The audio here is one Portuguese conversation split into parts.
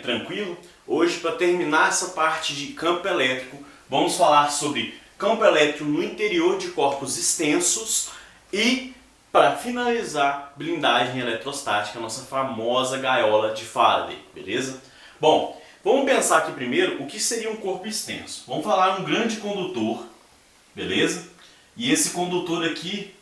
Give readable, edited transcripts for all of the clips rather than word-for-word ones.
tranquilo? Hoje, para terminar essa parte de campo elétrico, vamos falar sobre campo elétrico no interior de corpos extensos e, para finalizar, blindagem eletrostática, nossa famosa gaiola de Faraday, beleza? Bom, vamos pensar aqui primeiro o que seria um corpo extenso. Vamos falar um grande condutor, beleza? E esse condutor aqui,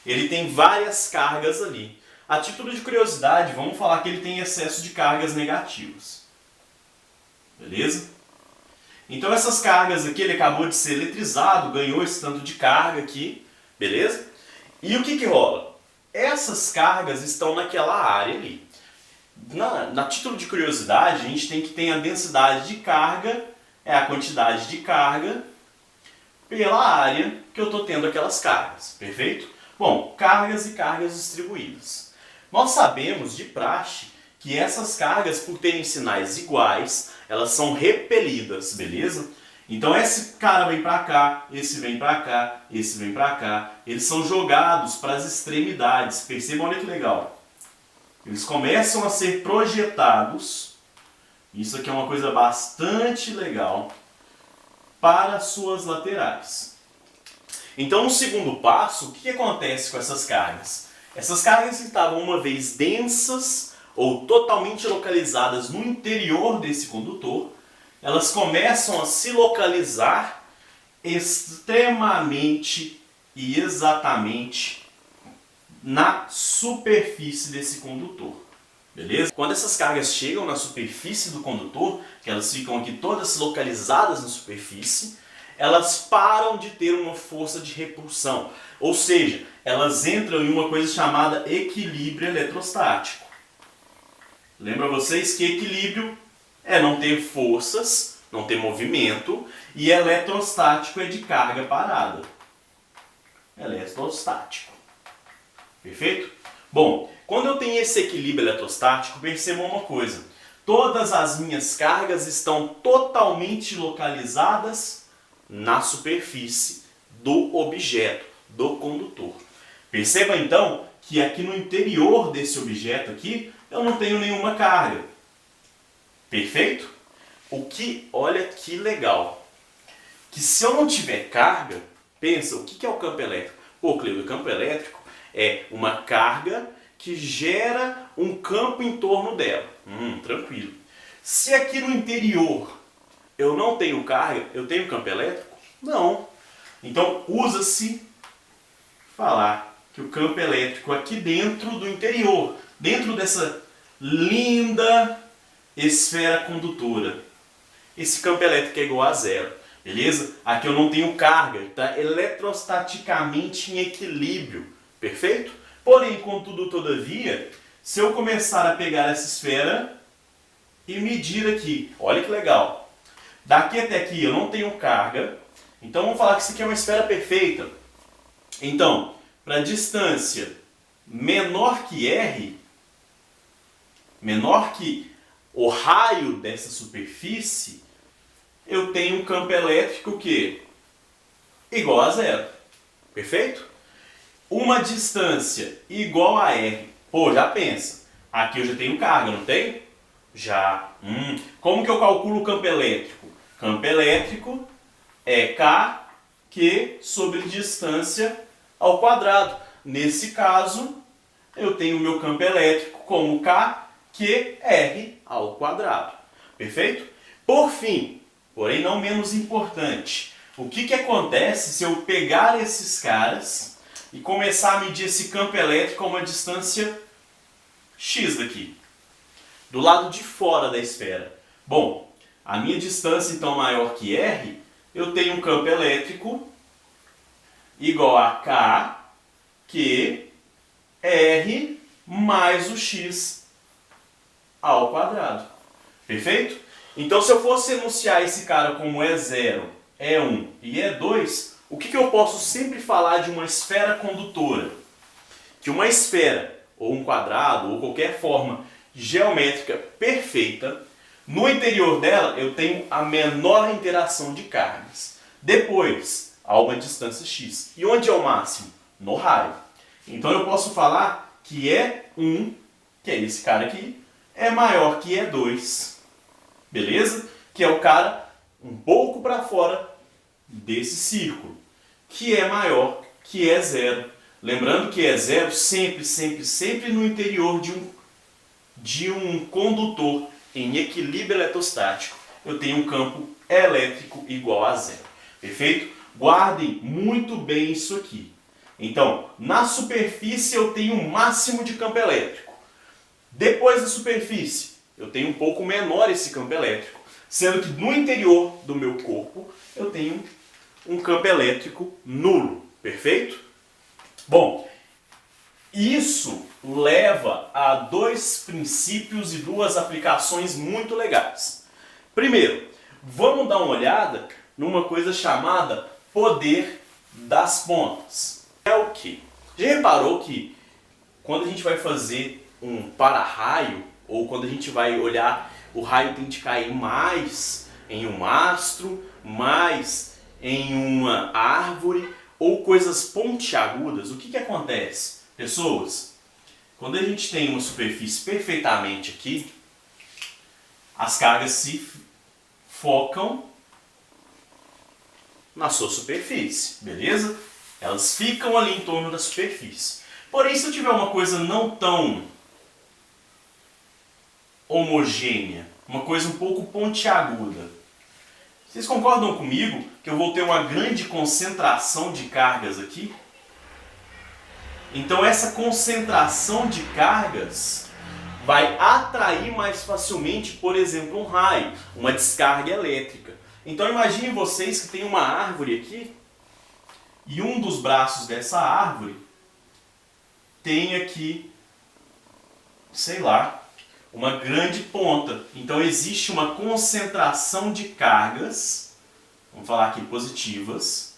ele tem várias cargas ali. A título de curiosidade, vamos falar que ele tem excesso de cargas negativas. Beleza? Então essas cargas aqui, ele acabou de ser eletrizado, ganhou esse tanto de carga aqui, beleza? E o que rola? Essas cargas estão naquela área ali. Na título de curiosidade, a gente tem que ter a densidade de carga, é a quantidade de carga pela área que eu estou tendo aquelas cargas, perfeito? Bom, cargas e cargas distribuídas. Nós sabemos de praxe que essas cargas, por terem sinais iguais, elas são repelidas, beleza? Então esse cara vem para cá, esse vem para cá, esse vem para cá. Eles são jogados para as extremidades. Percebam, olha que legal. Eles começam a ser projetados, isso aqui é uma coisa bastante legal, para suas laterais. Então no segundo passo, o que acontece com essas cargas? Essas cargas que estavam uma vez densas ou totalmente localizadas no interior desse condutor, elas começam a se localizar extremamente e exatamente na superfície desse condutor. Beleza? Quando essas cargas chegam na superfície do condutor, que elas ficam aqui todas localizadas na superfície, elas param de ter uma força de repulsão. Ou seja, elas entram em uma coisa chamada equilíbrio eletrostático. Lembra vocês que equilíbrio é não ter forças, não ter movimento, e eletrostático é de carga parada. Eletrostático. Perfeito? Bom, quando eu tenho esse equilíbrio eletrostático, percebam uma coisa. Todas as minhas cargas estão totalmente localizadas na superfície do objeto, do condutor. Perceba então que aqui no interior desse objeto aqui, eu não tenho nenhuma carga. Perfeito? Olha que legal. Que se eu não tiver carga, pensa, o que é o campo elétrico? Pô, Cleo, o campo elétrico é uma carga que gera um campo em torno dela. Tranquilo. Se aqui no interior eu não tenho carga, eu tenho campo elétrico? Não. Então usa-se falar que o campo elétrico aqui dentro do interior, dentro dessa linda esfera condutora, esse campo elétrico é igual a zero, beleza? Aqui eu não tenho carga, está eletrostaticamente em equilíbrio, perfeito? Porém, contudo, todavia, se eu começar a pegar essa esfera e medir aqui, olha que legal, daqui até aqui eu não tenho carga, então vamos falar que isso aqui é uma esfera perfeita. Então, para distância menor que R, menor que o raio dessa superfície, eu tenho um campo elétrico que igual a zero. Perfeito? Uma distância igual a R. Pô, já pensa. Aqui eu já tenho carga, não tenho? Já. Como que eu calculo o campo elétrico? Campo elétrico é Q sobre distância ao quadrado. Nesse caso, eu tenho o meu campo elétrico como QR ao quadrado. Perfeito? Por fim, porém não menos importante, o que acontece se eu pegar esses caras e começar a medir esse campo elétrico a uma distância X daqui, do lado de fora da esfera? Bom, a minha distância então maior que R, eu tenho um campo elétrico igual a K, Q, R mais o X ao quadrado. Perfeito? Então se eu fosse enunciar esse cara como E0, E1 e E2, o que eu posso sempre falar de uma esfera condutora? Que uma esfera, ou um quadrado, ou qualquer forma geométrica perfeita, no interior dela eu tenho a menor interação de cargas. Depois, a uma distância x. E onde é o máximo? No raio. Então eu posso falar que E1, que é esse cara aqui, é maior que E2. beleza? Que é o cara um pouco para fora desse círculo, que é maior, que é zero. Lembrando que é zero sempre, sempre, sempre no interior de um condutor em equilíbrio eletrostático. Eu tenho um campo elétrico igual a zero. Perfeito? Guardem muito bem isso aqui. Então, na superfície eu tenho um máximo de campo elétrico. Depois da superfície, eu tenho um pouco menor esse campo elétrico. Sendo que no interior do meu corpo, eu tenho um campo elétrico nulo. Perfeito? Bom, isso leva a dois princípios e duas aplicações muito legais. Primeiro, vamos dar uma olhada numa coisa chamada poder das pontas. É o que? Já reparou que quando a gente vai fazer um para-raio, ou quando a gente vai olhar, o raio tem de cair mais em um mastro, mais em uma árvore, ou coisas pontiagudas? O que acontece? Pessoas, quando a gente tem uma superfície perfeitamente aqui, as cargas se focam na sua superfície, beleza? Elas ficam ali em torno da superfície. Porém, se eu tiver uma coisa não tão homogênea, uma coisa um pouco pontiaguda, vocês concordam comigo que eu vou ter uma grande concentração de cargas aqui? Então essa concentração de cargas vai atrair mais facilmente, por exemplo, um raio, uma descarga elétrica. Então imagine vocês que tem uma árvore aqui, e um dos braços dessa árvore tem aqui, sei lá, uma grande ponta. Então existe uma concentração de cargas, vamos falar aqui positivas,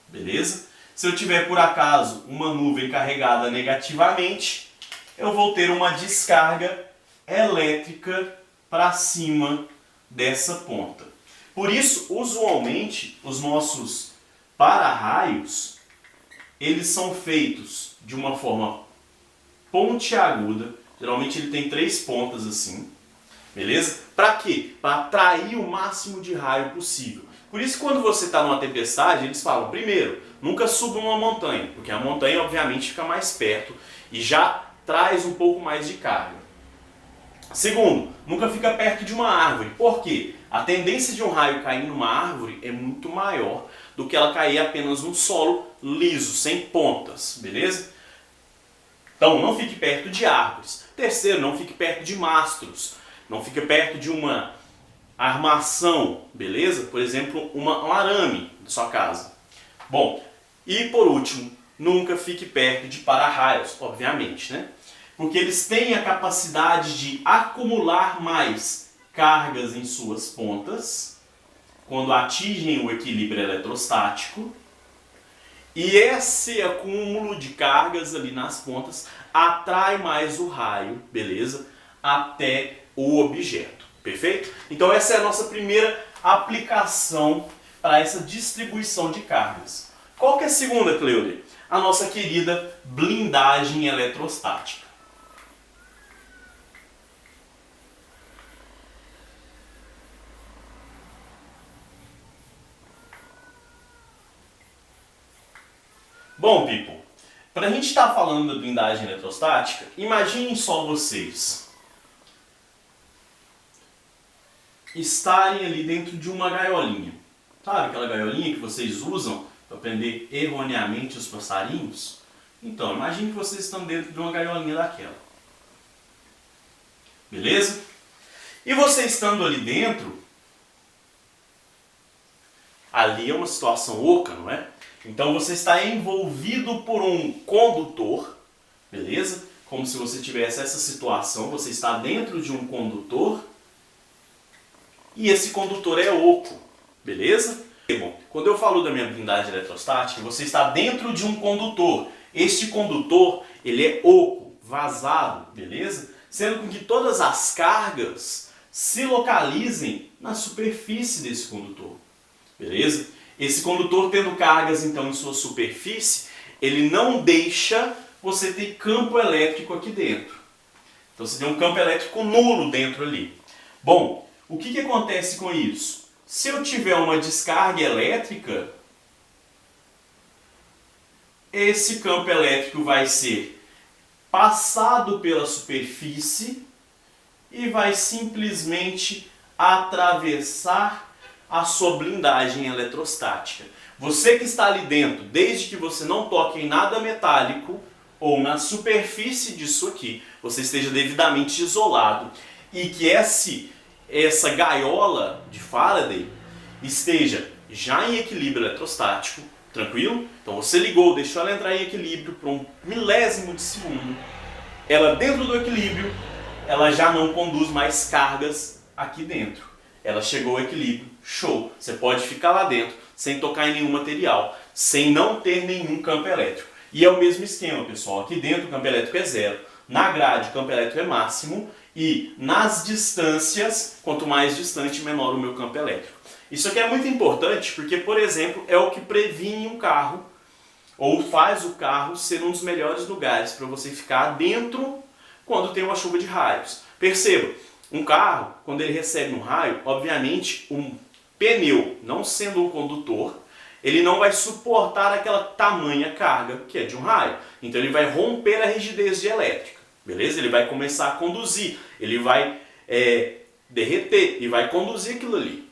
beleza? Se eu tiver por acaso uma nuvem carregada negativamente, eu vou ter uma descarga elétrica para cima dessa ponta. Por isso, usualmente, os nossos para-raios, eles são feitos de uma forma pontiaguda. Geralmente ele tem 3 pontas assim, beleza? Para quê? Para atrair o máximo de raio possível. Por isso, quando você está numa tempestade, eles falam, primeiro, nunca suba uma montanha, porque a montanha obviamente fica mais perto e já traz um pouco mais de carga. Segundo, nunca fica perto de uma árvore. Por quê? A tendência de um raio cair numa árvore é muito maior do que ela cair apenas num solo liso, sem pontas, beleza? Então, não fique perto de árvores. Terceiro, não fique perto de mastros. Não fique perto de uma armação, beleza? Por exemplo, um arame da sua casa. Bom, e por último, nunca fique perto de para-raios, obviamente, né? Porque eles têm a capacidade de acumular mais cargas em suas pontas quando atingem o equilíbrio eletrostático. E esse acúmulo de cargas ali nas pontas atrai mais o raio, beleza? Até o objeto, perfeito? Então essa é a nossa primeira aplicação para essa distribuição de cargas. Qual que é a segunda, Cleuder? A nossa querida blindagem eletrostática. Bom, people, para a gente estar falando da blindagem eletrostática, imaginem só vocês estarem ali dentro de uma gaiolinha. Sabe aquela gaiolinha que vocês usam para prender erroneamente os passarinhos? Então, imagine que vocês estão dentro de uma gaiolinha daquela. Beleza? E você estando ali dentro, ali é uma situação oca, não é? Então você está envolvido por um condutor, beleza? Como se você tivesse essa situação, você está dentro de um condutor e esse condutor é oco, beleza? Bom, quando eu falo da minha blindagem eletrostática, você está dentro de um condutor. Este condutor, ele é oco, vazado, beleza? Sendo com que todas as cargas se localizem na superfície desse condutor, beleza? Esse condutor tendo cargas então em sua superfície, ele não deixa você ter campo elétrico aqui dentro. Então você tem um campo elétrico nulo dentro ali. Bom, O que acontece com isso? Se eu tiver uma descarga elétrica, esse campo elétrico vai ser passado pela superfície e vai simplesmente atravessar a sua blindagem eletrostática. Você que está ali dentro, desde que você não toque em nada metálico ou na superfície disso aqui, você esteja devidamente isolado e que essa gaiola de Faraday esteja já em equilíbrio eletrostático, tranquilo? Então você ligou, deixou ela entrar em equilíbrio por um milésimo de segundo. Ela dentro do equilíbrio, ela já não conduz mais cargas aqui dentro. Ela chegou ao equilíbrio, show! Você pode ficar lá dentro sem tocar em nenhum material, sem não ter nenhum campo elétrico. E é o mesmo esquema, pessoal. Aqui dentro o campo elétrico é zero, na grade o campo elétrico é máximo e nas distâncias, quanto mais distante, menor o meu campo elétrico. Isso aqui é muito importante porque, por exemplo, é o que previne um carro ou faz o carro ser um dos melhores lugares para você ficar dentro quando tem uma chuva de raios. Perceba, um carro, quando ele recebe um raio, obviamente um pneu, não sendo um condutor, ele não vai suportar aquela tamanha carga que é de um raio. Então ele vai romper a rigidez dielétrica, beleza? Ele vai começar a conduzir, ele vai derreter e vai conduzir aquilo ali.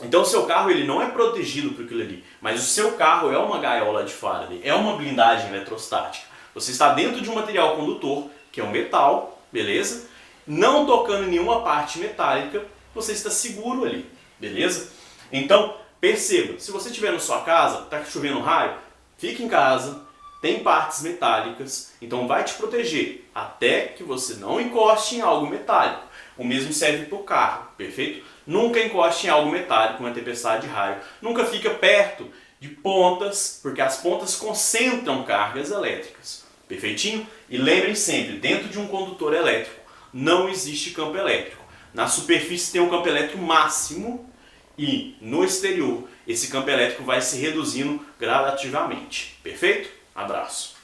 Então o seu carro ele não é protegido por aquilo ali, mas o seu carro é uma gaiola de Faraday, é uma blindagem eletrostática. Você está dentro de um material condutor, que é um metal, beleza? Não tocando em nenhuma parte metálica, você está seguro ali, beleza? Então, perceba, se você estiver na sua casa, está chovendo raio, fique em casa, tem partes metálicas, então vai te proteger até que você não encoste em algo metálico. O mesmo serve para o carro, perfeito? Nunca encoste em algo metálico, uma tempestade de raio. Nunca fica perto de pontas, porque as pontas concentram cargas elétricas. Perfeitinho? E lembrem sempre, dentro de um condutor elétrico não existe campo elétrico. Na superfície tem um campo elétrico máximo e no exterior esse campo elétrico vai se reduzindo gradativamente. Perfeito? Abraço.